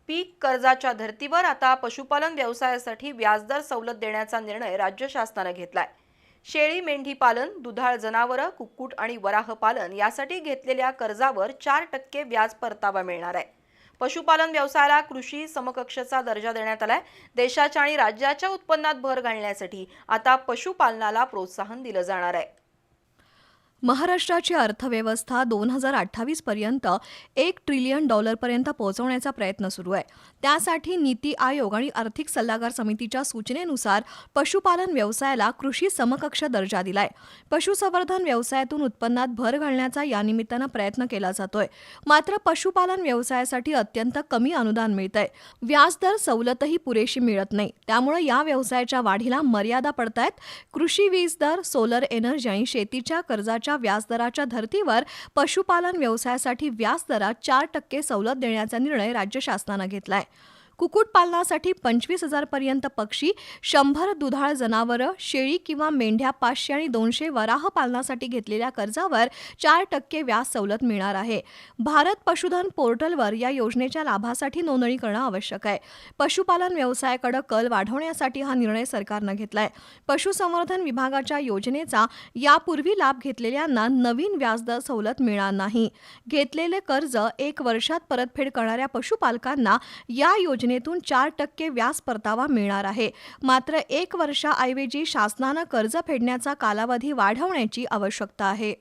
पीक कर्जाच्या धर्तीवर आता पशुपालन व्यवसायासाठी व्याजदर सवलत देण्याचा निर्णय राज्य शासनाने घेतलाय। शेळी मेंढी पालन, दुधाळ जनावरं, कुक्कुट आणि वराह पालन यासाठी घेतलेल्या कर्जावर 4% व्याज परतावा मिळणार आहे। पशुपालन व्यवसायाला कृषी समकक्षाचा दर्जा देण्यात आलाय। देशाच्या आणि राज्याच्या उत्पन्नात भर घालण्यासाठी आता पशुपालनाला प्रोत्साहन दिलं जाणार आहे। महाराष्ट्राची अर्थव्यवस्था 2028 पर्यंत $1 ट्रिलियन पर्यंत पोहोचवण्याचा प्रयत्न सुरू आहे। त्यासाठी नीती आयोग आणि आर्थिक सल्लागार समितीच्या सूचनेनुसार पशुपालन व्यवसायाला कृषी समकक्ष दर्जा दिलाय। पशुसंवर्धन व्यवसायातून उत्पन्नात भर घालण्याचा या निमित्तानं प्रयत्न केला जातोय। मात्र पशुपालन व्यवसायासाठी अत्यंत कमी अनुदान मिळतंय। व्याजदर सवलतही पुरेशी मिळत नाही। त्यामुळे या व्यवसायाच्या वाढीला मर्यादा पडतायत। कृषी वीज दर, सोलर एनर्जी आणि शेतीच्या कर्जाच्या व्याजदराच्या धर्तीवर पशुपालन व्यवसायासाठी व्याजदरात 4% सवलत देण्याचा निर्णय राज्य शासनाने घेतलाय। कुक्कुटपालनासाठी 25,000 पर्यंत पक्षी, 100 दुधाळ जनावरं, शेळी किंवा मेंढ्या 500 आणि 200 वराह पालनासाठी घेतलेल्या कर्जावर 4% व्याज सवलत मिळणार आहे। भारत पशुधन पोर्टलवर या योजनेच्या लाभासाठी नोंदणी करणं आवश्यक आहे। पशुपालन व्यवसायाकडे कल वाढवण्यासाठी हा निर्णय सरकारनं घेतलाय। पशुसंवर्धन विभागाच्या योजनेचा यापूर्वी लाभ घेतलेल्यांना नवीन व्याजदर सवलत मिळणार नाही। घेतलेले कर्ज 1 वर्षात परतफेड करणाऱ्या पशुपालकांना या योजनेतून 4% व्याज परतावा मिळणार आहे। मात्र 1 वर्षाऐवजी शासनानं कर्ज फेडण्याचा कालावधी वाढवण्याची आवश्यकता आहे।